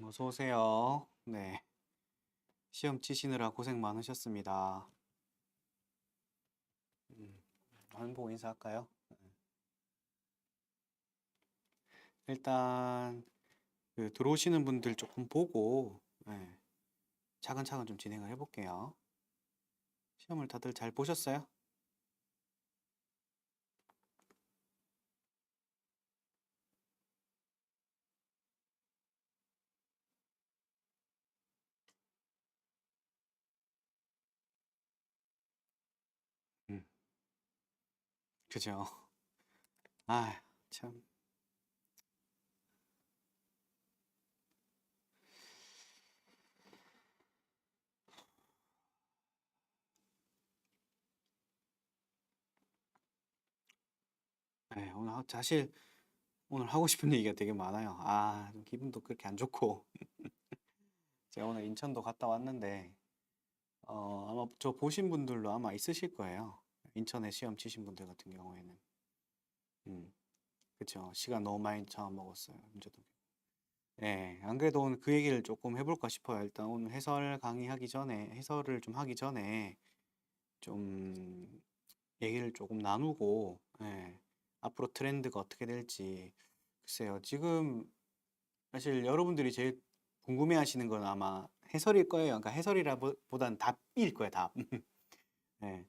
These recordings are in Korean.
어서 오세요. 네. 시험 치시느라 고생 많으셨습니다. 화면 보고 인사할까요? 일단 들어오시는 분들 조금 보고 차근차근 좀 진행을 해볼게요. 시험을 다들 잘 보셨어요? 음, 그죠? 아, 참. 오늘 사실 오늘 하고 싶은 얘기가 되게 많아요. 좀 기분도 그렇게 안 좋고 제가 오늘 인천도 갔다 왔는데 아마 저 보신 분들도 아마 있으실 거예요. 인천에 시험 치신 분들 같은 경우에는. 음. 그쵸. 시간 너무 많이 잡아먹었어요. 문제도. 예, 안 그래도 오늘 그 얘기를 조금 해볼까 싶어요. 일단 오늘 해설을 좀 하기 전에 좀 얘기를 조금 나누고, 앞으로 트렌드가 어떻게 될지. 글쎄요. 지금 사실 여러분들이 제일 궁금해 하시는 건 아마 해설일 거예요. 그러니까 해설이라보단 답일 거예요, 답. 예.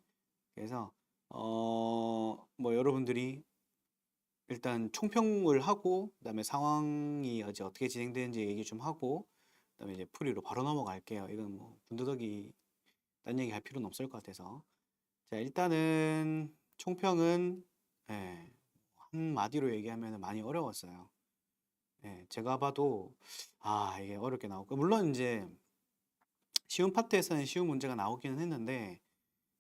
그래서, 뭐 여러분들이 일단 총평을 하고 그다음에 상황이 이제 어떻게 진행되는지 얘기 좀 하고 그다음에 이제 풀이로 바로 넘어갈게요. 이건 뭐 군더더기 딴 얘기 할 필요는 없을 것 같아서. 자, 일단은 총평은 예, 한 마디로 얘기하면 많이 어려웠어요. 제가 봐도 이게 어렵게 나오고 물론 이제 쉬운 파트에서는 쉬운 문제가 나오기는 했는데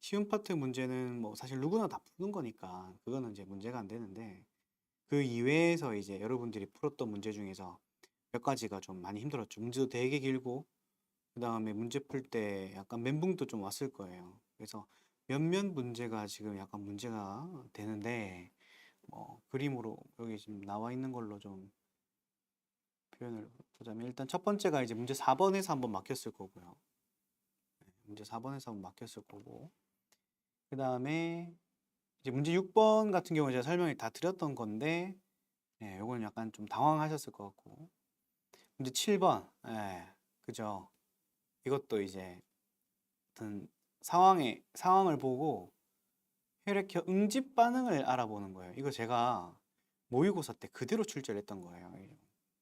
쉬운 파트 문제는 뭐 사실 누구나 다 푸는 거니까 그거는 이제 문제가 안 되는데 그 이외에서 이제 여러분들이 풀었던 문제 중에서 몇 가지가 좀 많이 힘들었죠. 문제도 되게 길고, 그 다음에 문제 풀 때 약간 멘붕도 좀 왔을 거예요. 그래서 몇몇 문제가 지금 약간 문제가 되는데, 그림으로 여기 지금 나와 있는 걸로 좀 표현을 보자면, 일단 첫 번째가 이제 문제 4번에서 한번 막혔을 거고요. 문제 4번에서 한번 막혔을 거고, 그 다음에 이제 문제 6번 같은 경우에 제가 설명을 다 드렸던 건데, 요거는 약간 좀 당황하셨을 것 같고, 문제 7번, 그죠. 이것도 이제 어떤 상황을 보고 혈액형 응집 반응을 알아보는 거예요. 이거 제가 모의고사 때 그대로 출제했던 거예요.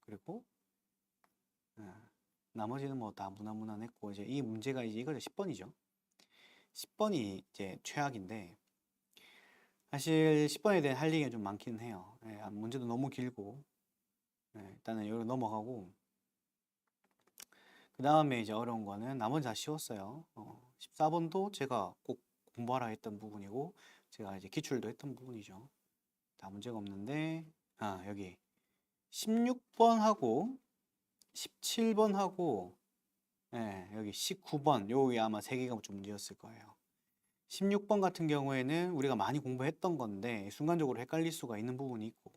그리고 예, 나머지는 뭐 다 무난무난했고 이제 이 문제가 이제 이거죠. 10번이죠. 10번이 이제 최악인데 사실 10번에 대한 할 얘기가 좀 많기는 해요. 문제도 너무 길고 일단은 여기로 넘어가고 그 다음에 이제 어려운 거는 나머지 다 쉬웠어요. 14번도 제가 꼭 공부하라 했던 부분이고 제가 이제 기출도 했던 부분이죠. 다 문제가 없는데 여기 16번하고 17번하고 여기 19번 요게 아마 세 개가 좀 문제였을 거예요. 16번 같은 경우에는 우리가 많이 공부했던 건데 순간적으로 헷갈릴 수가 있는 부분이 있고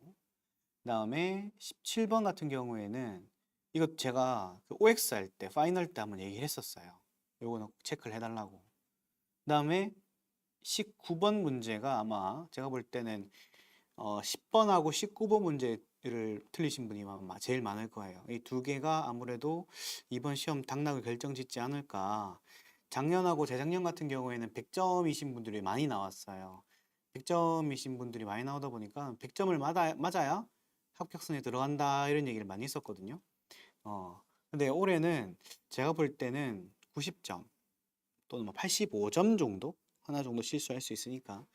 그 다음에 17번 같은 경우에는 이거 제가 그 OX 할 때 파이널 때 한번 얘기를 했었어요. 요거는 체크를 해달라고. 그 다음에 19번 문제가 아마 제가 볼 때는 10번하고 19번 문제를 틀리신 분이 아마 제일 많을 거예요. 이 두 개가 아무래도 이번 시험 당락을 결정짓지 않을까. 작년하고 재작년 같은 경우에는 100점이신 분들이 많이 나왔어요. 100점이신 분들이 많이 나오다 보니까 100점을 맞아야 합격선에 들어간다 이런 얘기를 많이 했었거든요. 근데 올해는 제가 볼 때는 90점 또는 뭐 85점 정도 하나 정도 실수할 수 있으니까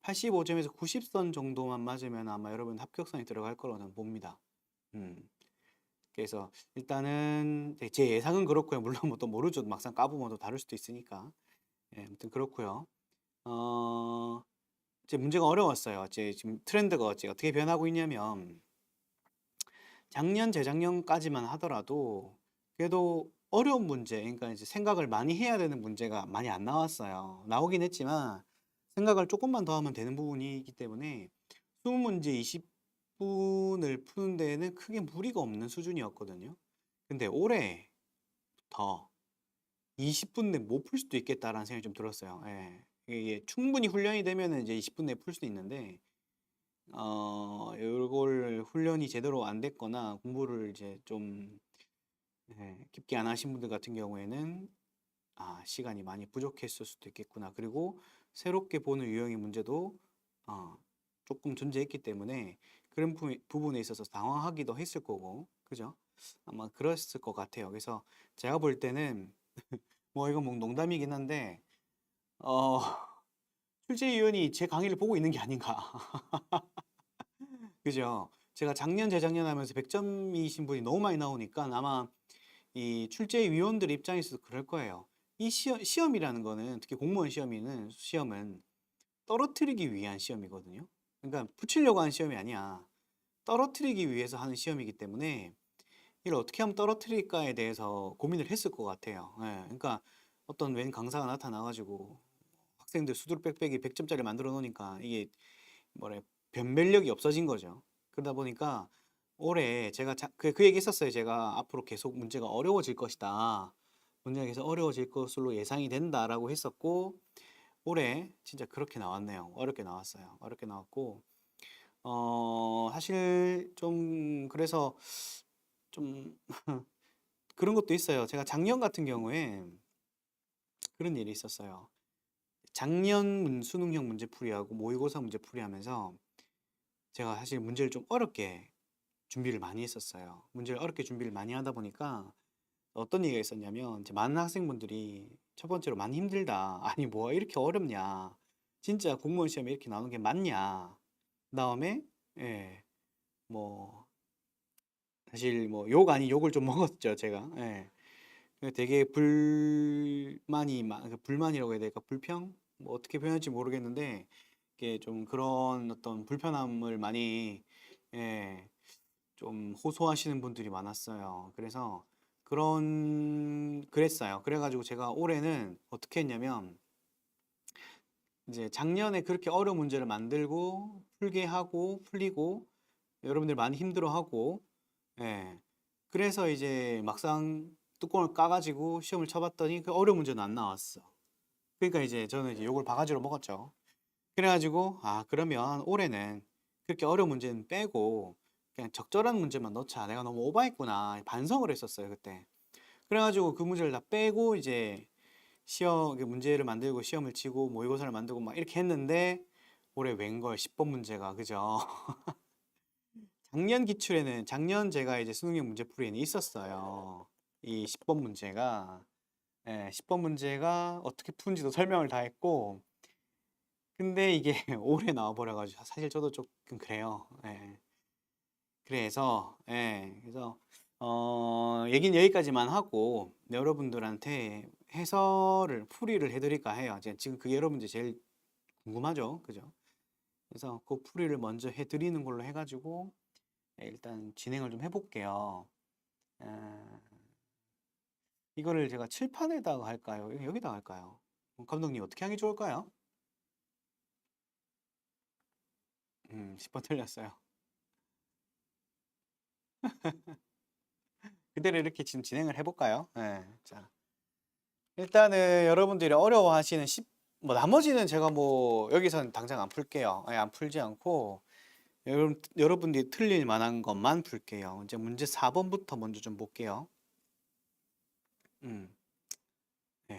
85점에서 90선 정도만 맞으면 아마 여러분 합격선에 들어갈 거로 는 봅니다. 음. 그래서 일단은 제 예상은 그렇고요. 물론 뭐 또 모르죠. 막상 까보면 또 다를 수도 있으니까. 아무튼 그렇고요. 제 문제가 어려웠어요. 제 지금 트렌드가 어떻게 변하고 있냐면 작년, 재작년까지만 하더라도 그래도 어려운 문제, 그러니까 이제 생각을 많이 해야 되는 문제가 많이 안 나왔어요. 나오긴 했지만 생각을 조금만 더 하면 되는 부분이 있기 때문에 20문제 20분을 푸는 데에는 크게 무리가 없는 수준이었거든요. 근데 올해부터 20분 내 못 풀 수도 있겠다라는 생각이 좀 들었어요. 예. 이게 충분히 훈련이 되면은 이제 20분 내에 풀 수도 있는데, 요걸 훈련이 제대로 안 됐거나 공부를 이제 좀, 예, 깊게 안 하신 분들 같은 경우에는, 시간이 많이 부족했을 수도 있겠구나. 그리고 새롭게 보는 유형의 문제도, 어, 조금 존재했기 때문에 그런 부분에 있어서 당황하기도 했을 거고, 그죠? 아마 그랬을 것 같아요. 그래서 제가 볼 때는, 뭐 이건 뭐 농담이긴 한데, 어, 출제위원이 제 강의를 보고 있는 게 아닌가. 그죠? 제가 작년, 재작년 하면서 100점이신 분이 너무 많이 나오니까 아마 이 출제위원들 입장에서도 그럴 거예요. 이 시험이라는 거는, 특히 공무원 시험은 떨어뜨리기 위한 시험이거든요. 그러니까 붙이려고 하는 시험이 아니야. 떨어뜨리기 위해서 하는 시험이기 때문에 이걸 어떻게 하면 떨어뜨릴까에 대해서 고민을 했을 것 같아요. 예, 그러니까 어떤 웬 강사가 나타나가지고 학생들 수두룩 빽빽이 100점짜리 만들어 놓으니까 이게 뭐래, 변별력이 없어진 거죠. 그러다 보니까 올해 제가 그 얘기 했었어요. 제가 앞으로 계속 문제가 어려워질 것이다. 문제가 계속 어려워질 것으로 예상이 된다라고 했었고, 올해 진짜 그렇게 나왔네요. 어렵게 나왔어요. 어렵게 나왔고, 사실 좀 그래서 좀 그런 것도 있어요. 제가 작년 같은 경우에 그런 일이 있었어요. 작년 수능형 문제풀이하고 모의고사 문제풀이 하면서 제가 사실 문제를 좀 어렵게 준비를 많이 했었어요. 문제를 어렵게 준비를 많이 하다 보니까 어떤 얘기가 있었냐면, 이제 많은 학생분들이 첫 번째로 많이 힘들다. 아니, 뭐가 이렇게 어렵냐. 진짜 공무원 시험에 이렇게 나오는 게 맞냐. 그다음에, 예, 뭐, 사실 뭐 욕 아닌 욕을 좀 먹었죠, 제가. 예. 되게 불만이라고 해야 될까? 불평? 뭐 어떻게 표현할지 모르겠는데, 이게 좀 그런 어떤 불편함을 많이, 예, 좀 호소하시는 분들이 많았어요. 그래서 그랬어요. 그래가지고 제가 올해는 어떻게 했냐면, 이제 작년에 그렇게 어려운 문제를 만들고 풀게 하고 풀리고 여러분들 많이 힘들어하고, 예. 그래서 이제 막상 뚜껑을 까가지고 시험을 쳐봤더니 그 어려운 문제는 안 나왔어. 그러니까 이제 저는 이제 욕을 바가지로 먹었죠. 그래가지고 그러면 올해는 그렇게 어려운 문제는 빼고 그냥 적절한 문제만 넣자. 내가 너무 오버했구나. 반성을 했었어요, 그때. 그래가지고 그 문제를 다 빼고 이제 시험 그 문제를 만들고 시험을 치고 모의고사를 만들고 막 이렇게 했는데, 올해 웬걸 10번 문제가, 그죠? 작년 제가 이제 수능형 문제풀이에는 있었어요. 이 10번 문제가, 10번 문제가 어떻게 푸는지도 설명을 다 했고, 근데 이게 올해 나와버려가지고 사실 저도 조금 그래요. 예. 그래서 얘기는 여기까지만 하고 여러분들한테 풀이를 해드릴까 해요. 지금 그게 여러분들이 제일 궁금하죠, 그죠? 그래서 그 풀이를 먼저 해드리는 걸로 해가지고, 일단 진행을 좀 해볼게요. 에, 이거를 제가 칠판에다가 할까요? 여기다가 할까요? 감독님 어떻게 하기 좋을까요? 10번 틀렸어요. 그대로 이렇게 지금 진행을 해볼까요? 자, 일단은 여러분들이 어려워하시는 뭐 나머지는 제가 뭐 여기서는 당장 안 풀게요. 안 풀지 않고 여러분들이 틀릴 만한 것만 풀게요. 이제 문제 4번부터 먼저 좀 볼게요. 음,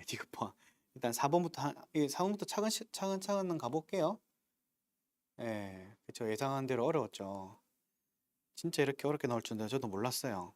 디귿번. 일단 4번부터 차근차근 가볼게요. 그쵸. 예상한 대로 어려웠죠. 진짜 이렇게 어렵게 나올 줄은 저도 몰랐어요.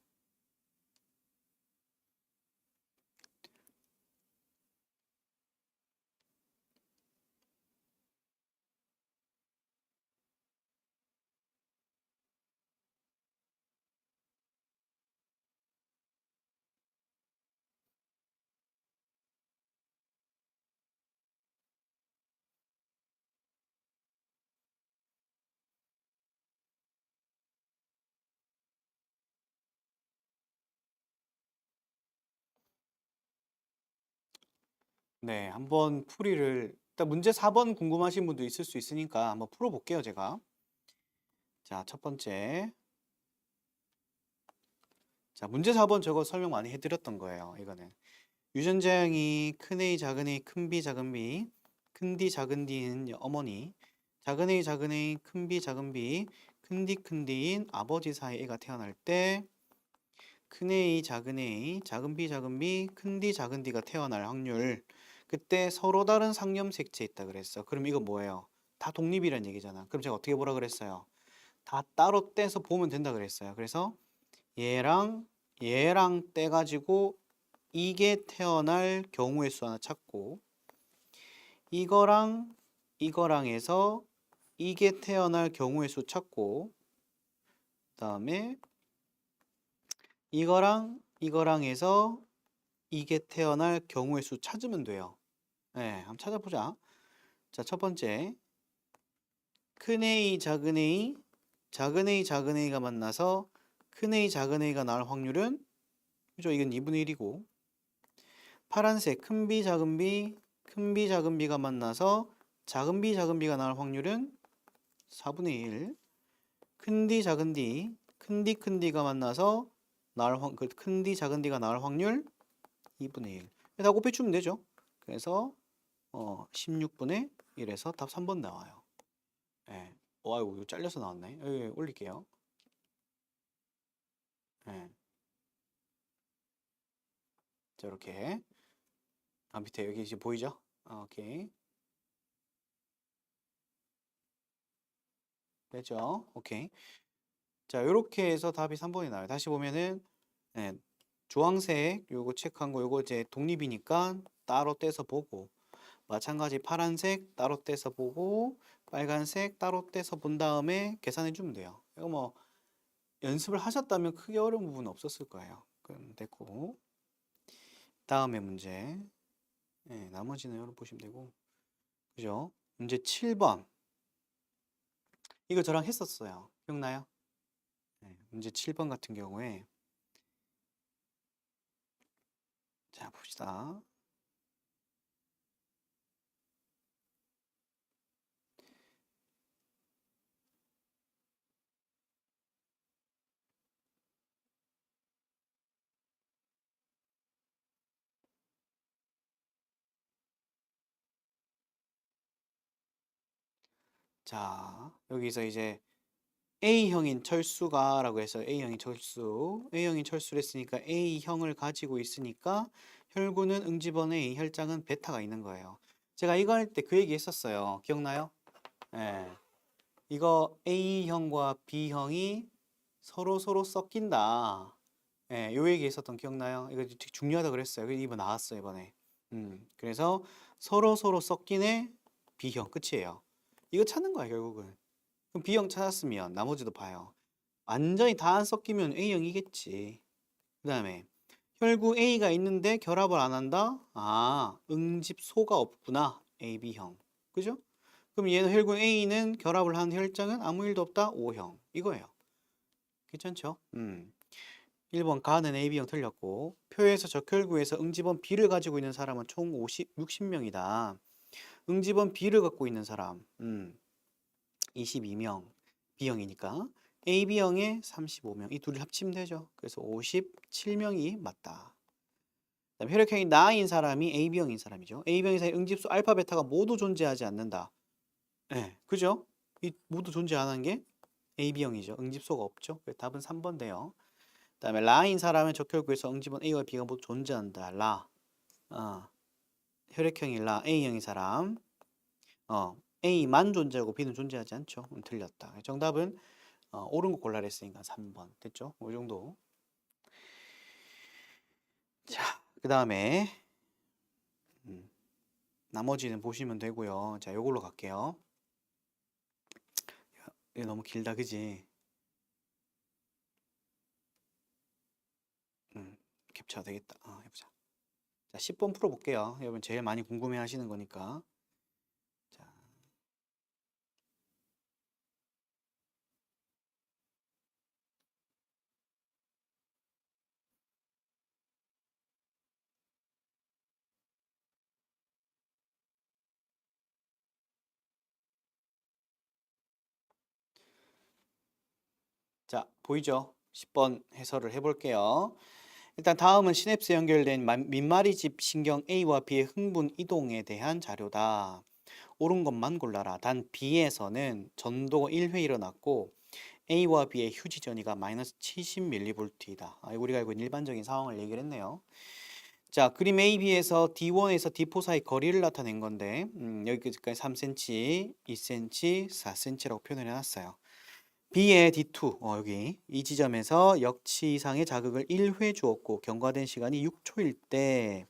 네, 한번 일단 문제 4번 궁금하신 분도 있을 수 있으니까 한번 풀어볼게요, 제가. 자, 첫 번째. 자, 문제 4번 저거 설명 많이 해드렸던 거예요. 이거는 유전자형이 큰 A, 작은 A, 큰 B, 작은 B, 큰 D, 작은 D는 어머니, 작은 A, 작은 A, 큰 B, 작은 B, 큰 D, 큰 D인 아버지 사이 애가 태어날 때 큰 A, 작은 A, 작은 B, 작은 B, 큰 D, 작은 D가 태어날 확률. 그때 서로 다른 상염색체 있다 그랬어. 그럼 이거 뭐예요? 다 독립이란 얘기잖아. 그럼 제가 어떻게 보라 그랬어요? 다 따로 떼서 보면 된다 그랬어요. 그래서 얘랑 얘랑 떼가지고 이게 태어날 경우의 수 하나 찾고 이거랑 이거랑 해서 이게 태어날 경우의 수 찾고 그다음에 이거랑 해서 이게 태어날 경우의 수 찾으면 돼요. 네, 한번 찾아보자. 자, 첫 번째 큰 A, 작은 A, 작은 A, 작은 A가 만나서 큰 A, 작은 A가 나올 확률은 그죠? 이건 2분의 1이고 파란색 큰 B, 작은 B, 큰 B, 작은 B가 만나서 작은 B, 작은 B가 나올 확률은 4분의 1. 큰 D, 작은 D, 큰 D, 큰 D가 만나서 큰 D, 작은 D가 나올 확률 2분의 1. 다 곱해주면 되죠. 그래서 16분의 1에서 답 3번 나와요. 예. 아이고, 이거 잘려서 나왔네. 여기 올릴게요. 예. 자, 이렇게. 밑에 여기 이제 보이죠? 오케이. 됐죠? 오케이. 자, 이렇게 해서 답이 3번이 나와요. 다시 보면은, 예, 주황색 요거 체크한 거 요거 이제 독립이니까 따로 떼서 보고, 마찬가지 파란색 따로 떼서 보고, 빨간색 따로 떼서 본 다음에 계산해 주면 돼요. 이거 뭐 연습을 하셨다면 크게 어려운 부분은 없었을 거예요. 그럼 됐고. 다음에 문제. 예, 나머지는 여러분 보시면 되고. 그죠? 문제 7번. 이거 저랑 했었어요. 기억나요? 네, 문제 7번 같은 경우에 자, 봅시다. 자, 여기서 이제 A형인 철수가 라고 해서 A형인 철수를 했으니까 A형을 가지고 있으니까 혈구는 응집원 A, 혈장은 베타가 있는 거예요. 제가 이거 할 때 그 얘기 했었어요. 기억나요? 예. 이거 A형과 B형이 서로 섞인다. 예, 요 얘기 했었던 기억나요? 이거 되게 중요하다 그랬어요. 그래서 이번 나왔어요, 이번에. 그래서 서로 섞이네 B형 끝이에요. 이거 찾는 거야, 결국은. 그럼 B형 찾았으면 나머지도 봐요. 완전히 다 안 섞이면 A형이겠지. 그 다음에 혈구 A가 있는데 결합을 안 한다? 응집소가 없구나. AB형. 그죠? 그럼 얘는 혈구 A는 결합을 한 혈장은 아무 일도 없다? O형. 이거예요. 괜찮죠? 1번 가는 AB형 틀렸고 표에서 적혈구에서 응집원 B를 가지고 있는 사람은 총 60명이다. 응집원 B를 갖고 있는 사람 22명 B형이니까 AB형에 35명 이 둘이 합치면 되죠. 그래서 57명이 맞다. 그다음 혈액형이 나인 사람이 AB형인 사람이죠. AB형인 사람이 응집수 알파 베타가 모두 존재하지 않는다. 네, 그죠? 이 모두 존재 안 하는 게 AB형이죠. 응집소가 없죠. 그래서 답은 3번 돼요. 그다음에 라인 사람은 적혈구에서 응집원 A와 B가 모두 존재한다. 어, 혈액형이 A형인 사람 A만 존재하고 B는 존재하지 않죠. 틀렸다. 정답은 옳은 거 골라라 했으니까 3번 됐죠? 이 정도. 자, 그 다음에 나머지는 보시면 되고요. 자, 요걸로 갈게요. 이거 너무 길다, 그지? 캡처 되겠다. 해보자. 자, 10번 풀어볼게요. 여러분 제일 많이 궁금해 하시는 거니까. 자, 자, 보이죠? 10번 해설을 해볼게요. 일단 다음은 시냅스 연결된 민마리집 신경 A와 B의 흥분 이동에 대한 자료다. 옳은 것만 골라라. 단 B에서는 전도가 1회 일어났고 A와 B의 휴지 전이가 마이너스 70mV이다. 우리가 알고 있는 일반적인 상황을 얘기를 했네요. 자, 그림 AB에서 D1에서 D4 사이 거리를 나타낸 건데 여기까지 3cm, 2cm, 4cm라고 표현을 해놨어요. B의 D2, 여기 이 지점에서 역치 이상의 자극을 1회 주었고 경과된 시간이 6초일 때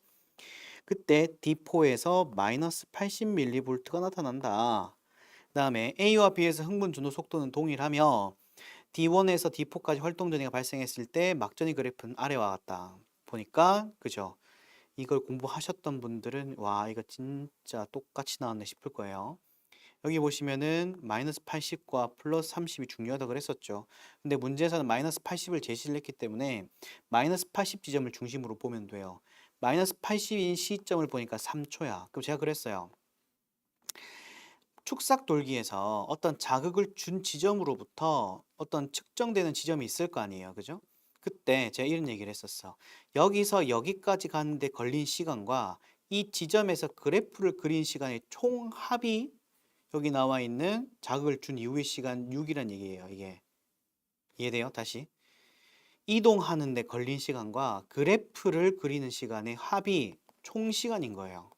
그때 D4에서 마이너스 80mV가 나타난다. 그 다음에 A와 B에서 흥분 전도 속도는 동일하며 D1에서 D4까지 활동 전이가 발생했을 때 막전이 그래프는 아래와 같다. 보니까 그죠? 이걸 공부하셨던 분들은 와 이거 진짜 똑같이 나왔네 싶을 거예요. 여기 보시면은 마이너스 80과 플러스 30이 중요하다고 그랬었죠. 근데 문제에서는 마이너스 80을 제시를 했기 때문에 마이너스 80 지점을 중심으로 보면 돼요. 마이너스 80인 시점을 보니까 3초야. 그럼 제가 그랬어요. 축삭 돌기에서 어떤 자극을 준 지점으로부터 어떤 측정되는 지점이 있을 거 아니에요. 그죠? 그때 제가 이런 얘기를 했었어. 여기서 여기까지 가는데 걸린 시간과 이 지점에서 그래프를 그린 시간의 총합이 여기 나와 있는 자극을 준 이후의 시간 6이란 얘기예요. 이게 이해돼요? 다시 이동하는데 걸린 시간과 그래프를 그리는 시간의 합이 총 시간인 거예요.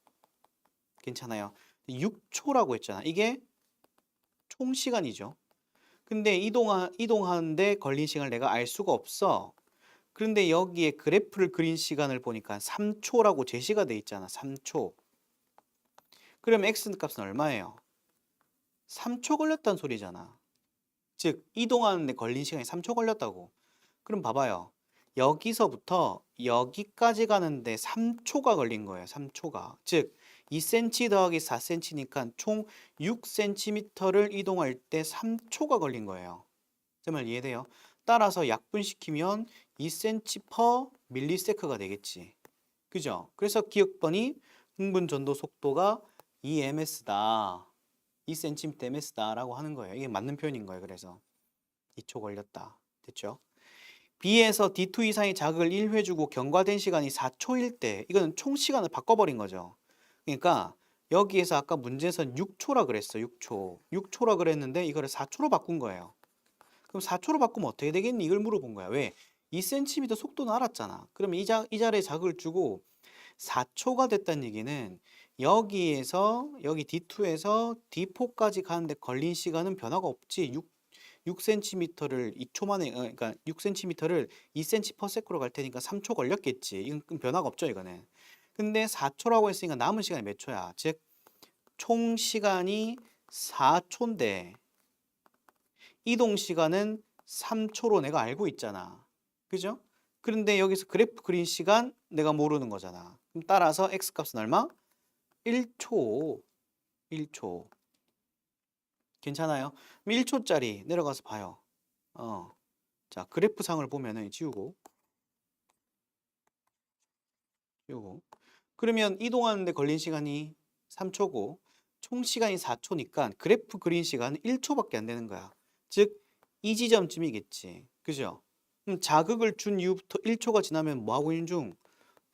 괜찮아요? 6초라고 했잖아. 이게 총 시간이죠. 근데 이동하는데 걸린 시간을 내가 알 수가 없어. 그런데 여기에 그래프를 그린 시간을 보니까 3초라고 제시가 돼 있잖아. 3초. 그럼 x 값은 얼마예요? 3초 걸렸다는 소리잖아. 즉 이동하는데 걸린 시간이 3초 걸렸다고. 그럼 봐봐요. 여기서부터 여기까지 가는데 3초가 걸린 거예요. 3초가. 즉 2cm 더하기 4cm니까 총 6cm를 이동할 때 3초가 걸린 거예요. 제 말 이해돼요? 따라서 약분시키면 2cm per 밀리세크가 되겠지. 그죠? 그래서 기억번이 흥분 전도 속도가 2ms다. 2cm ms다 라고 하는 거예요. 이게 맞는 표현인 거예요. 그래서 2초 걸렸다. 됐죠? B에서 D2 이상의 자극을 1회 주고 경과된 시간이 4초일 때 이거는 총 시간을 바꿔버린 거죠. 그러니까 여기에서 아까 문제에서는 6초라 그랬어. 6초. 6초라 그랬는데 이거를 4초로 바꾼 거예요. 그럼 4초로 바꾸면 어떻게 되겠니? 이걸 물어본 거야. 왜? 2cm 속도는 알았잖아. 그럼 이 자리에 자극을 주고 4초가 됐다는 얘기는 여기에서 여기 D2에서 D4까지 가는데 걸린 시간은 변화가 없지. 6cm를 2초 만에 그러니까 6cm를 2cm per sec로 갈 테니까 3초 걸렸겠지. 이건 변화가 없죠, 이거는. 근데 4초라고 했으니까 남은 시간이 몇 초야? 즉 총 시간이 4초인데 이동 시간은 3초로 내가 알고 있잖아. 그죠? 그런데 여기서 그래프 그린 시간 내가 모르는 거잖아. 그럼 따라서 x 값은 얼마? 1초. 1초. 괜찮아요? 그럼 1초짜리 내려가서 봐요. 자, 그래프 상을 보면은 지우고. 그러면 이동하는데 걸린 시간이 3초고 총 시간이 4초니까 그래프 그린 시간은 1초밖에 안 되는 거야. 즉 이 지점쯤이겠지. 그죠? 그럼 자극을 준 이후부터 1초가 지나면 뭐 하고 있는 중?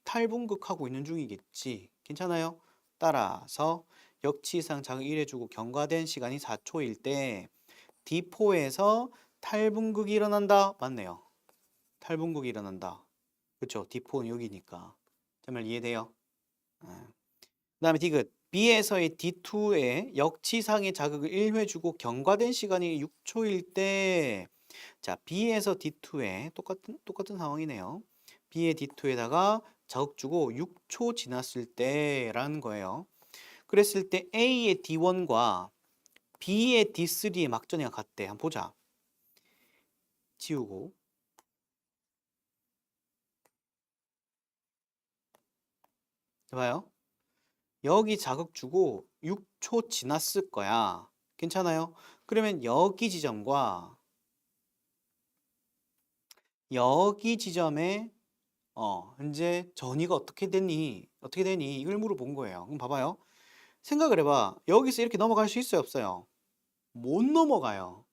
탈분극하고 있는 중이겠지. 괜찮아요? 따라서 역치상 자극 1해 주고 경과된 시간이 4초일 때 D4에서 탈분극이 일어난다. 맞네요. 탈분극이 일어난다. 그렇죠? D4는 여기니까. 정말 이해돼요? 그 다음에 디귿. B에서의 D2에 역치상의 자극을 1회 주고 경과된 시간이 6초일 때 자, B에서 D2에 똑같은 상황이네요. B의 D2에다가 자극 주고 6초 지났을 때라는 거예요. 그랬을 때 A의 D1과 B의 D3의 막전이가 같대. 한번 보자. 지우고. 봐요. 여기 자극 주고 6초 지났을 거야. 괜찮아요? 그러면 여기 지점과 여기 지점에 이제 전이가 어떻게 되니? 어떻게 되니? 이걸 물어본 거예요. 그럼 봐봐요. 생각을 해봐. 여기서 이렇게 넘어갈 수 있어요, 없어요? 못 넘어가요.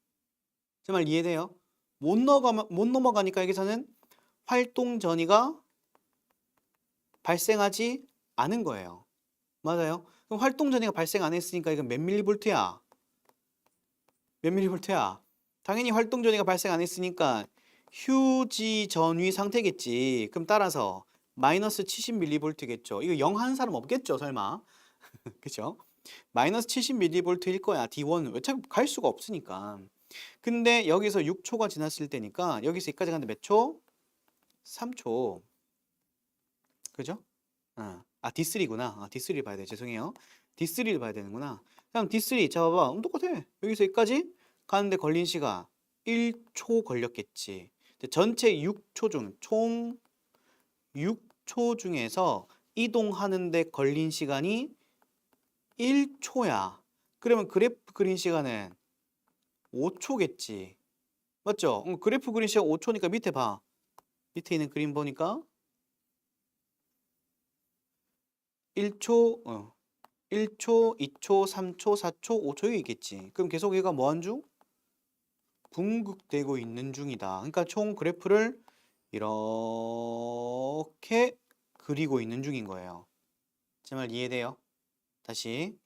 제 말 이해돼요? 못 넘어가니까 여기서는 활동 전이가 발생하지 않은 거예요. 맞아요? 그럼 활동 전이가 발생 안 했으니까 이건 몇 밀리볼트야? 몇 밀리볼트야? 당연히 활동 전이가 발생 안 했으니까 휴지 전위 상태겠지. 그럼 따라서 마이너스 70mV겠죠. 이거 0 하는 사람 없겠죠, 설마? 그죠? 마이너스 70mV일 거야, D1. 어차피 갈 수가 없으니까. 근데 여기서 6초가 지났을 때니까 여기서 여기까지 가는데 몇 초? 3초. 그죠? D3구나. D3를 봐야 돼. 죄송해요. D3를 봐야 되는구나. 그냥 D3 잡아봐. 똑같아. 여기서 여기까지 가는데 걸린 시간 1초 걸렸겠지. 근데 전체 6초 중, 총 6초 중에서 이동하는데 걸린 시간이 1초야. 그러면 그래프 그린 시간은 5초겠지. 맞죠? 그래프 그린 시간 5초니까 밑에 봐. 밑에 있는 그림 보니까 1초, 1초, 2초, 3초, 4초, 5초 여기 있겠지. 그럼 계속 얘가 뭐한 중? 궁극되고 있는 중이다. 그러니까 총 그래프를 이렇게 그리고 있는 중인 거예요. 제 말 이해돼요? 다시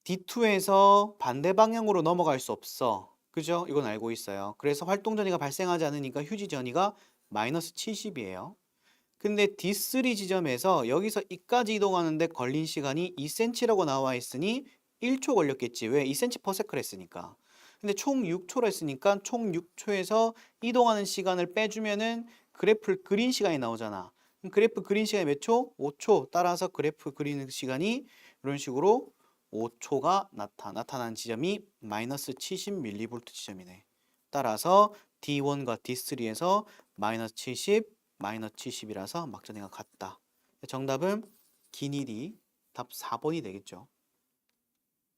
D2에서 반대 방향으로 넘어갈 수 없어. 그죠? 이건 알고 있어요. 그래서 활동 전이가 발생하지 않으니까 휴지 전이가 마이너스 70이에요. 근데 D3 지점에서 여기서 이까지 이동하는데 걸린 시간이 2cm라고 나와 있으니 1초 걸렸겠지. 왜? 2cm per second 했으니까. 근데 총 6초로 했으니까 총 6초에서 이동하는 시간을 빼주면은 그래프를 그린 시간이 나오잖아. 그럼 그래프 그린 시간이 몇 초? 5초. 따라서 그래프 그리는 시간이 이런 식으로 5초가 나타난 지점이 마이너스 70mV 지점이네. 따라서 D1과 D3에서 마이너스 70, 마이너스 70이라서 막전해가 같다. 정답은 기니디 답 4번이 되겠죠.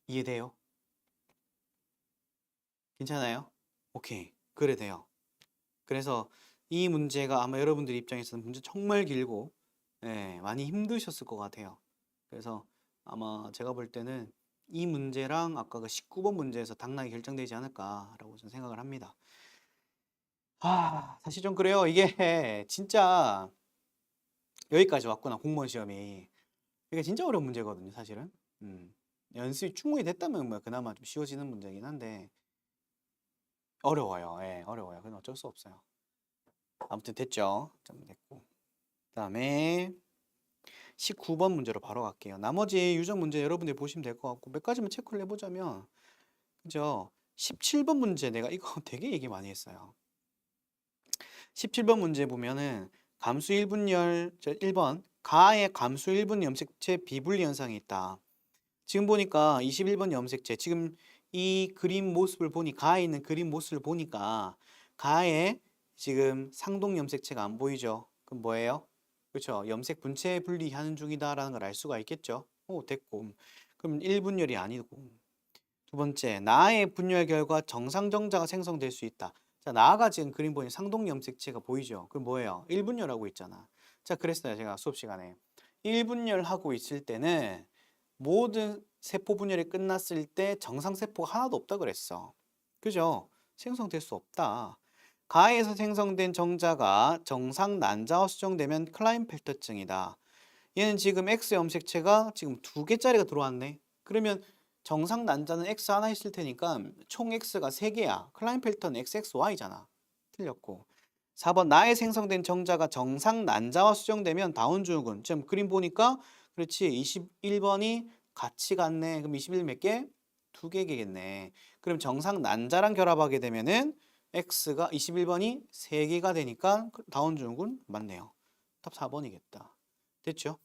이해돼요? 괜찮아요? 오케이. 그래 돼요. 그래서 이 문제가 아마 여러분들 입장에서는 문제 정말 길고 많이 힘드셨을 것 같아요. 그래서 아마 제가 볼 때는 이 문제랑 아까 그 19번 문제에서 당락이 결정되지 않을까라고 저는 생각을 합니다. 사실 좀 그래요. 이게 진짜 여기까지 왔구나, 공무원 시험이. 이게 진짜 어려운 문제거든요, 사실은. 연습이 충분히 됐다면 뭐 그나마 좀 쉬워지는 문제긴 한데 어려워요. 어려워요. 그건 어쩔 수 없어요. 아무튼 됐죠. 좀 됐고. 그다음에 19번 문제로 바로 갈게요. 나머지 유전 문제 여러분들이 보시면 될 것 같고 몇 가지만 체크를 해보자면 그죠? 17번 문제 내가 이거 되게 얘기 많이 했어요. 17번 문제 보면은 감수 1분열 1번 가의 감수 1분 염색체 비분리 현상이 있다. 지금 보니까 21번 염색체 지금 이 그림 모습을 보니 가에 있는 그림 모습을 보니까 가에 지금 상동 염색체가 안 보이죠? 그럼 뭐예요? 그렇죠. 염색 분체 분리하는 중이다라는 걸 알 수가 있겠죠. 됐고. 그럼 1분열이 아니고. 두 번째, 나의 분열 결과 정상정자가 생성될 수 있다. 자, 나가 지금 그림 보니 상동 염색체가 보이죠? 그럼 뭐예요? 1분열하고 있잖아. 자, 그랬어요. 제가 수업 시간에. 1분열하고 있을 때는 모든 세포 분열이 끝났을 때 정상 세포가 하나도 없다 그랬어. 그죠? 생성될 수 없다. 가에서 생성된 정자가 정상 난자와 수정되면 클라인펠터증이다. 얘는 지금 X 염색체가 지금 2개짜리가 들어왔네. 그러면 정상 난자는 X 하나 있을 테니까 총 X가 3개야. 클라인펠터는 XXY잖아. 틀렸고. 4번 나에 생성된 정자가 정상 난자와 수정되면 다운증후군. 지금 그림 보니까 그렇지. 21번이 같이 갔네. 그럼 21 몇 개? 2개겠네. 그럼 정상 난자랑 결합하게 되면은 X가 21번이 3개가 되니까 다운증후군 맞네요. 답 4번이겠다. 됐죠?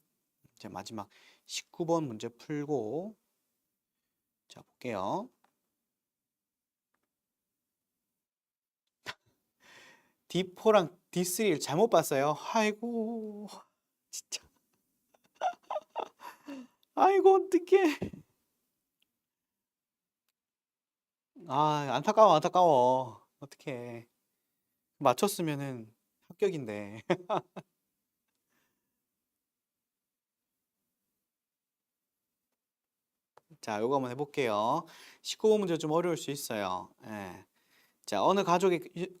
이제 마지막 19번 문제 풀고 자 볼게요. D4랑 D3를 잘못 봤어요. 아이고 진짜 아이고 어떡해. 안타까워 안타까워. 어떡해. 맞췄으면은 합격인데. 자, 요거 한번 해볼게요. 19번 문제 좀 어려울 수 있어요. 자, 어느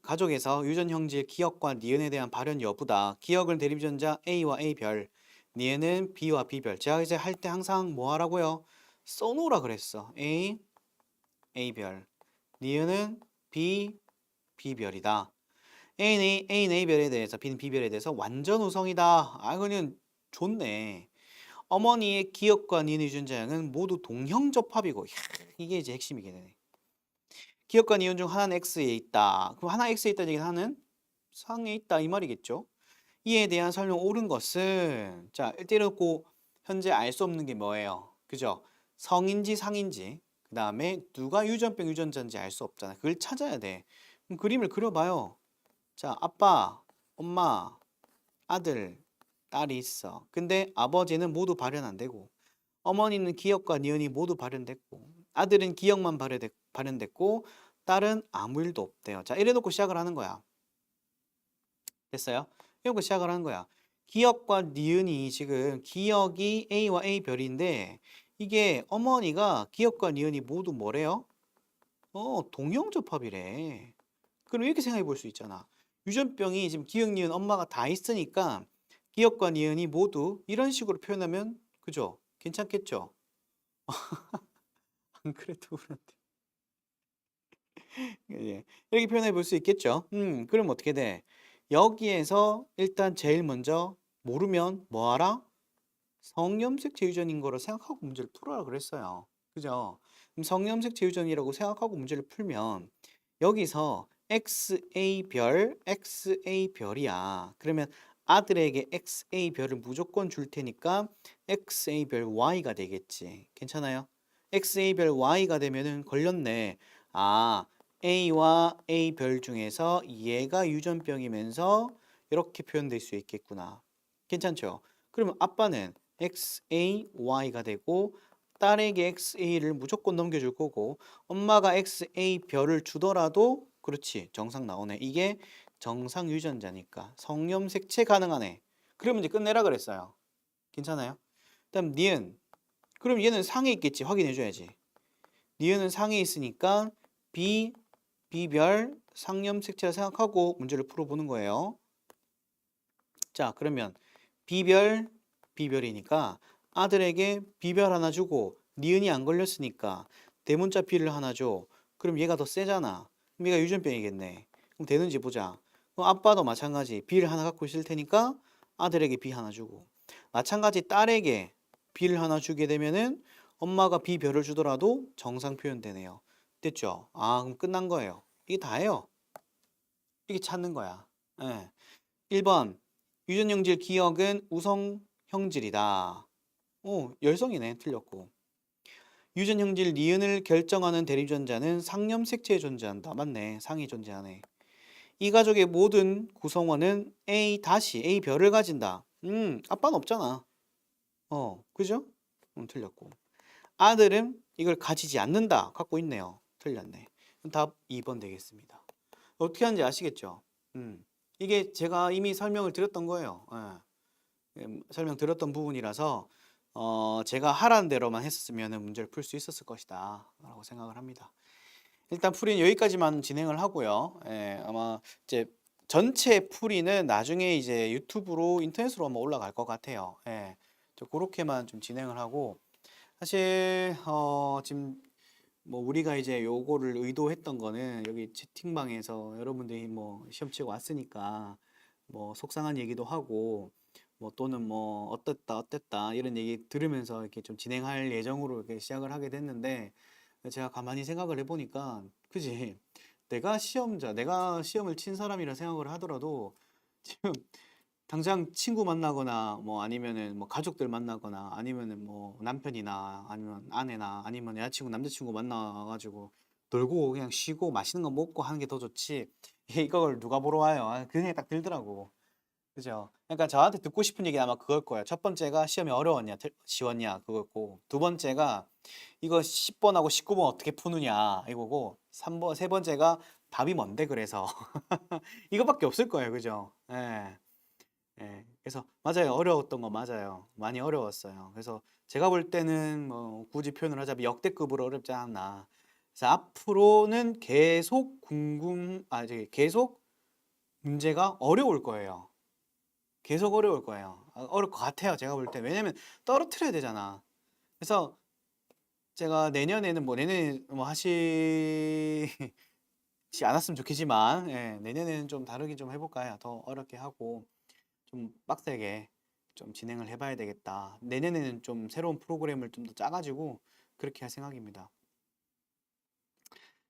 가족에서 유전형질 기억과 니은에 대한 발현 여부다. 기억은 대립전자 A와 A별, 니은은 B와 B별. 제가 이제 할 때 항상 뭐 하라고요? 써놓으라 그랬어. A, A별. 니은은 B, B별이다. A는 A별에 대해서, B는 B별에 대해서 완전 우성이다. 아, 그냥 좋네. 어머니의 기억과 니은의 유전자양은 모두 동형접합이고, 이게 이제 핵심이겠네. 기억과 니은 중 하나는 X에 있다. 그럼 하나 X에 있다는 얘기는 하나는 상에 있다 이 말이겠죠. 이에 대한 설명 옳은 것은 자, 때려놓고 현재 알 수 없는 게 뭐예요? 그죠? 성인지 상인지 그 다음에 누가 유전병 유전자인지 알 수 없잖아. 그걸 찾아야 돼. 그럼 그림을 그려봐요. 자, 아빠, 엄마, 아들, 딸이 있어. 근데 아버지는 모두 발현 안 되고 어머니는 기억과 니은이 모두 발현됐고 아들은 기억만 발현됐고 딸은 아무 일도 없대요. 자, 이래 놓고 시작을 하는 거야. 됐어요? 이러고 시작을 하는 거야. 기억과 니은이 지금 기억이 A와 A별인데 이게 어머니가 기억과 니은이 모두 뭐래요? 동형접합이래. 그럼 이렇게 생각해 볼 수 있잖아. 유전병이 지금 기억, 니은 엄마가 다 있으니까 기억과 니은이 모두 이런 식으로 표현하면 그죠? 괜찮겠죠? 안 그래도 그런데. 예. 이렇게 표현해 볼 수 있겠죠? 그럼 어떻게 돼? 여기에서 일단 제일 먼저 모르면 뭐하라? 성염색 제유전인 거로 생각하고 문제를 풀어라 그랬어요. 그죠? 그럼 성염색 제유전이라고 생각하고 문제를 풀면 여기서 XA별, XA별이야. 그러면 아들에게 XA별을 무조건 줄 테니까 XA별 Y가 되겠지. 괜찮아요? XA별 Y가 되면은 걸렸네. 아, A와 A별 중에서 얘가 유전병이면서 이렇게 표현될 수 있겠구나. 괜찮죠? 그러면 아빠는 XAY가 되고 딸에게 XA를 무조건 넘겨줄 거고 엄마가 XA 별을 주더라도 그렇지 정상 나오네. 이게 정상 유전자니까 성염색체 가능하네. 그러면 이제 끝내라 그랬어요. 괜찮아요? 그다음 니은. 그럼 얘는 상에 있겠지. 확인해 줘야지. 니은은 상에 있으니까 B별 상염색체라 생각하고 문제를 풀어보는 거예요. 자, 그러면 B별이니까 아들에게 B별 하나 주고 니은이 안 걸렸으니까 대문자 B를 하나 줘. 그럼 얘가 더 세잖아. 그럼 얘가 유전병이겠네. 그럼 되는지 보자. 그럼 아빠도 마찬가지 B를 하나 갖고 있을 테니까 아들에게 B 하나 주고 마찬가지 딸에게 B를 하나 주게 되면은 엄마가 B별을 주더라도 정상 표현되네요. 됐죠? 아, 그럼 끝난 거예요. 이게 다예요. 이게 찾는 거야. 예. 1번 유전형질 기억은 우성형질이다. 열성이네. 틀렸고. 유전형질 니은을 결정하는 대립전자는 상염색체에 존재한다. 맞네. 상이 존재하네. 이 가족의 모든 구성원은 A별을 가진다. 아빠는 없잖아. 그죠? 틀렸고. 아들은 이걸 가지지 않는다. 갖고 있네요. 틀렸네. 답 2번 되겠습니다. 어떻게 하는지 아시겠죠? 이게 제가 이미 설명을 드렸던 거예요. 설명드렸던 부분이라서 제가 하라는 대로만 했었으면 문제를 풀 수 있었을 것이다 라고 생각을 합니다. 일단 풀이는 여기까지만 진행을 하고요. 아마 이제 전체 풀이는 나중에 이제 유튜브로 인터넷으로 아마 올라갈 것 같아요. 그렇게만 좀 진행을 하고 사실 지금 뭐 우리가 이제 요거를 의도했던 거는 여기 채팅방에서 여러분들이 뭐 시험 치고 왔으니까 뭐 속상한 얘기도 하고 뭐 또는 뭐 어땠다 이런 얘기 들으면서 이렇게 좀 진행할 예정으로 이렇게 시작을 하게 됐는데 제가 가만히 생각을 해보니까 그지 내가 시험을 친 사람이라 생각을 하더라도 지금 당장 친구 만나거나 뭐 아니면은 뭐 가족들 만나거나 아니면은 뭐 남편이나 아니면 아내나 아니면 여자친구 남자친구 만나가지고 놀고 그냥 쉬고 맛있는 거 먹고 하는 게 더 좋지 이걸 누가 보러 와요. 그 생각이 딱 들더라고. 그죠? 그러니까 저한테 듣고 싶은 얘기 아마 그걸 거예요. 첫 번째가 시험이 어려웠냐, 쉬웠냐, 그거고. 두 번째가 이거 10번하고 19번 어떻게 푸느냐, 이거고. 세 번째가 답이 뭔데, 그래서. 이거밖에 없을 거예요. 그죠? 예. 예. 그래서 맞아요. 어려웠던 거 맞아요. 많이 어려웠어요. 그래서 제가 볼 때는 뭐 굳이 표현을 하자면 역대급으로 어렵지 않았나. 그래서 앞으로는 계속 문제가 어려울 거예요. 계속 어려울 거예요. 어려울 것 같아요. 제가 볼 때. 왜냐면 떨어뜨려야 되잖아. 그래서 제가 내년에는 내년에 하시지 않았으면 좋겠지만, 예, 내년에는 좀 다르게 좀 해볼까요? 더 어렵게 하고, 좀 빡세게 좀 진행을 해봐야 되겠다. 내년에는 좀 새로운 프로그램을 좀 더 짜가지고, 그렇게 할 생각입니다.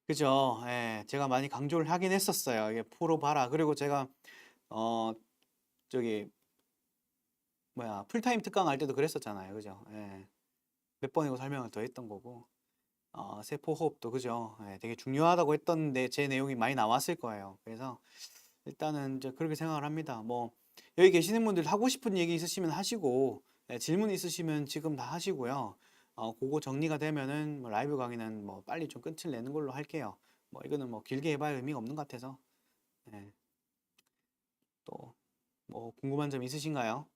그죠? 예, 제가 많이 강조를 하긴 했었어요. 이게 프로 봐라. 그리고 제가, 어, 저기, 풀타임 특강 할 때도 그랬었잖아요. 그죠? 예, 몇 번이고 설명을 더 했던 거고. 세포 호흡도 그죠? 예, 되게 중요하다고 했던데 제 내용이 많이 나왔을 거예요. 그래서 일단은 이제 그렇게 생각을 합니다. 여기 계시는 분들 하고 싶은 얘기 있으시면 하시고, 질문 있으시면 지금 다 하시고요. 그거 정리가 되면은 라이브 강의는 빨리 좀 끝을 내는 걸로 할게요. 이거는 길게 해봐야 의미가 없는 것 같아서. 예, 또 궁금한 점 있으신가요?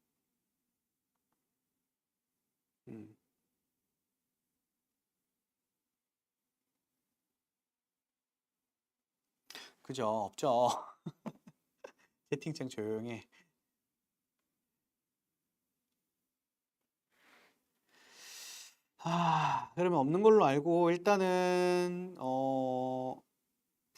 음, 그죠? 없죠. 채팅창 조용해. 그러면 없는 걸로 알고 일단은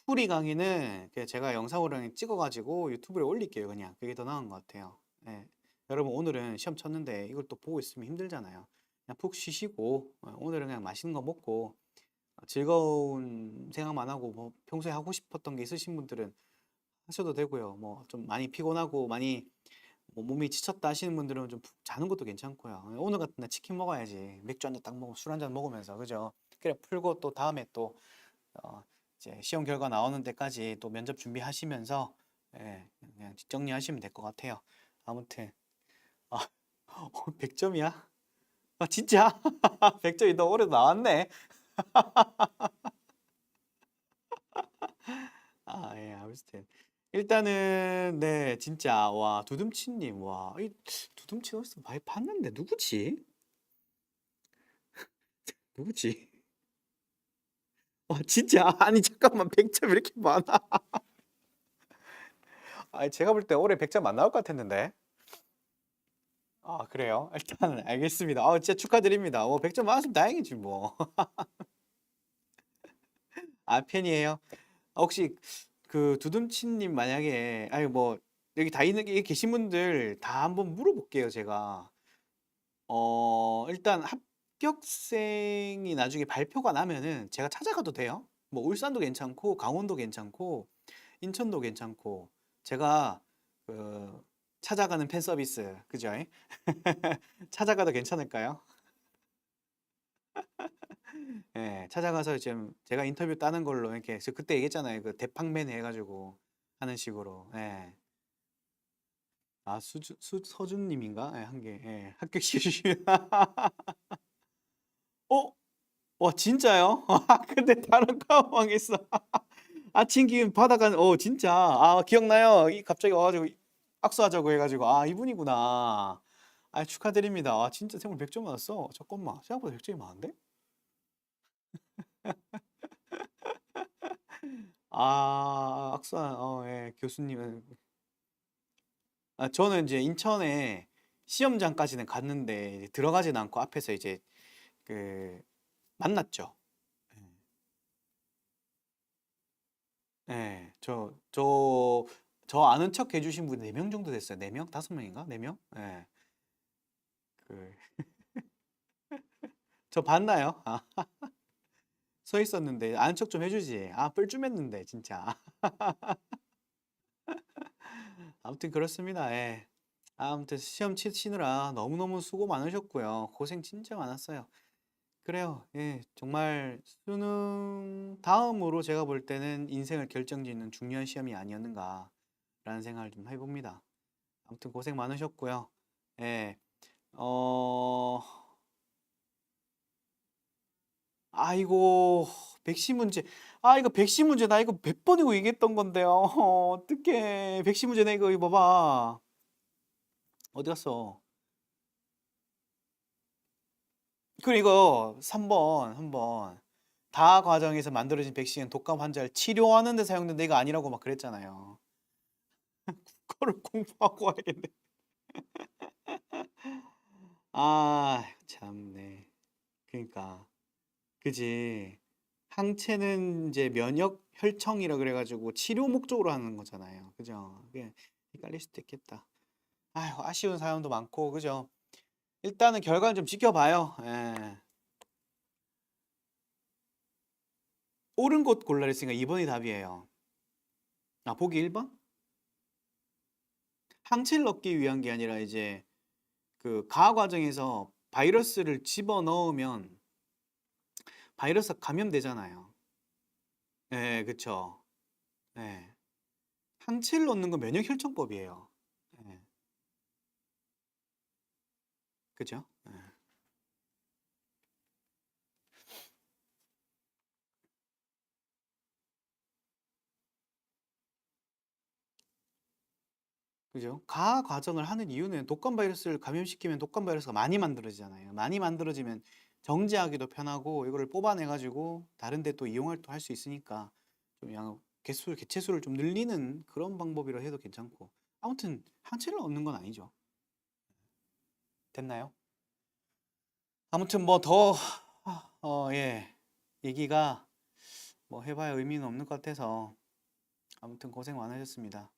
풀이 강의는 그냥 제가 영상으로 그냥 찍어가지고 유튜브에 올릴게요. 그냥 그게 더 나은 것 같아요. 예. 여러분 오늘은 시험 쳤는데 이걸 또 보고 있으면 힘들잖아요. 그냥 푹 쉬시고 오늘은 그냥 맛있는 거 먹고 즐거운 생각만 하고 평소에 하고 싶었던 게 있으신 분들은 하셔도 되고요. 좀 많이 피곤하고 많이 몸이 지쳤다 하시는 분들은 좀 푹 자는 것도 괜찮고요. 오늘 같은 날 치킨 먹어야지. 맥주 한 잔 딱 먹고 술 한 잔 먹으면서 그죠? 그래 풀고 또 다음에 또 어, 이제 시험 결과 나오는 데까지 또 면접 준비하시면서 예, 그냥 뒷정리하시면 될 것 같아요. 아무튼 아, 100점이야? 진짜? 100점이 너 올해 나왔네. 예, 아무튼 일단은 네, 진짜 와 두둠치님 이 두둠치 어디서 많이 봤는데 누구지? 누구지? 와 진짜 아니 잠깐만 100점 이렇게 많아? 제가 볼 때 올해 100점 안 나올 것 같았는데. 그래요? 일단 알겠습니다. 진짜 축하드립니다. 100점 맞았으면 다행이지 뭐. 팬이에요. 혹시 그 두둠치님 만약에 여기 다 있는 여기 계신 분들 다 한번 물어볼게요 제가. 일단 합격생이 나중에 발표가 나면은 제가 찾아가도 돼요? 울산도 괜찮고 강원도 괜찮고 인천도 괜찮고 제가 그 찾아가는 팬 서비스 그죠? 찾아가도 괜찮을까요? 예, 찾아가서 지금 제가 인터뷰 따는 걸로 이렇게 그때 얘기했잖아요. 그 대팡맨 해가지고 하는 식으로. 예. 서준님인가? 예, 한 개. 예, 합격시키시면. 어? 와, 진짜요? 근데 다른 과목했어. 아침 기운 받아간, 진짜. 기억나요? 갑자기 와가지고 악수하자고 해가지고. 이분이구나. 축하드립니다. 진짜 생물 100점 맞았어. 잠깐만. 생각보다 100점이 많은데? 예, 교수님은. 저는 이제 인천에 시험장까지는 갔는데 이제 들어가진 않고 앞에서 이제 그 만났죠. 예, 저 아는 척 해주신 분 4명 정도 됐어요. 4명? 5명인가? 4명? 예. 그, 저 봤나요? 서 있었는데 아는 척 좀 해주지. 뻘쭘했는데 진짜. 아무튼 그렇습니다. 예. 아무튼 시험 치시느라 너무너무 수고 많으셨고요. 고생 진짜 많았어요. 그래요. 예, 정말 수능 다음으로 제가 볼 때는 인생을 결정짓는 중요한 시험이 아니었는가라는 생각을 좀 해봅니다. 아무튼 고생 많으셨고요. 예, 어, 이거 백시 문제. 이거 백시 문제 나 이거 100번이고 얘기했던 건데요. 어떡해. 백시 문제 내 이거 봐봐. 어디 갔어? 그리고 이거 3번 한번 다 과정에서 만들어진 백신은 독감 환자를 치료하는 데 사용된다 이거 아니라고 막 그랬잖아요. 그거를 공부하고 와야겠네. 아, 참네. 그러니까. 그지. 항체는 이제 면역 혈청이라 그래 가지고 치료 목적으로 하는 거잖아요. 그죠? 그게 헷갈릴 수도 있겠다. 아휴, 아쉬운 사연도 많고, 그죠? 일단은 결과는 좀 지켜봐요. 예. 옳은 곳 골라 그랬으니까 2번이 답이에요. 아, 보기 1번? 항체를 얻기 위한 게 아니라 이제 그 가화 과정에서 바이러스를 집어넣으면 바이러스가 감염되잖아요. 예, 그쵸. 예. 항체를 얻는 건 면역 혈청법이에요. 예. 그죠? 예. 그죠? 가화 과정을 하는 이유는 독감 바이러스를 감염시키면 독감 바이러스가 많이 만들어지잖아요. 많이 만들어지면 정제하기도 편하고 이거를 뽑아내 가지고 다른 데 또 이용할 또 할 수 있으니까 좀 개수 개체수를 좀 늘리는 그런 방법이라 해도 괜찮고. 아무튼 항체를 얻는 건 아니죠. 됐나요? 아무튼 뭐 더 예. 얘기가 뭐 해 봐야 의미는 없는 것 같아서 아무튼 고생 많으셨습니다.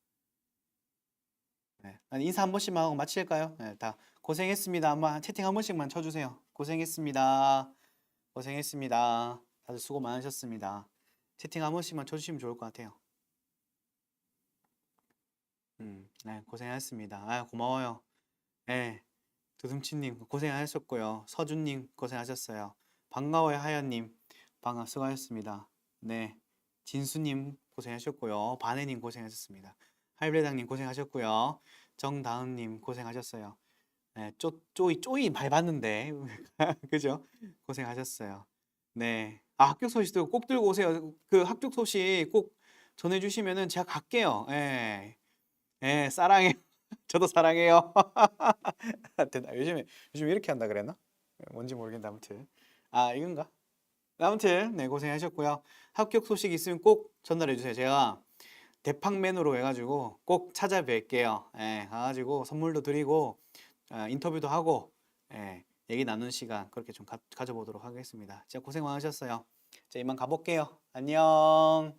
네. 아니, 인사 한 번씩만 하고 마칠까요? 네, 다 고생했습니다. 한번 채팅 한 번씩만 쳐주세요. 고생했습니다. 고생했습니다. 다들 수고 많으셨습니다. 채팅 한 번씩만 쳐주시면 좋을 것 같아요. 네, 고생하셨습니다. 아, 고마워요. 네, 두둠치님 고생하셨고요. 서준님 고생하셨어요. 반가워요, 하연님. 수고하셨습니다. 네, 진수님 고생하셨고요. 바네님 고생하셨습니다. 할배당님 고생하셨고요. 정다은님 고생하셨어요. 네, 쪼이 밟았는데 그죠? 고생하셨어요. 네, 아, 합격 소식도 꼭 들고 오세요. 그 합격 소식 꼭 전해주시면은 제가 갈게요. 예, 예, 사랑해요. 저도 사랑해요. 요즘 이렇게 한다 그랬나? 뭔지 모르겠는데 아무튼 아, 이건가? 아무튼 네, 고생하셨고요. 합격 소식 있으면 꼭 전달해 주세요. 제가 대팡맨으로 해가지고 꼭 찾아뵐게요. 예, 가가지고 선물도 드리고 인터뷰도 하고 얘기 나누는 시간 그렇게 좀 가져보도록 하겠습니다. 진짜 고생 많으셨어요. 자, 이만 가볼게요. 안녕.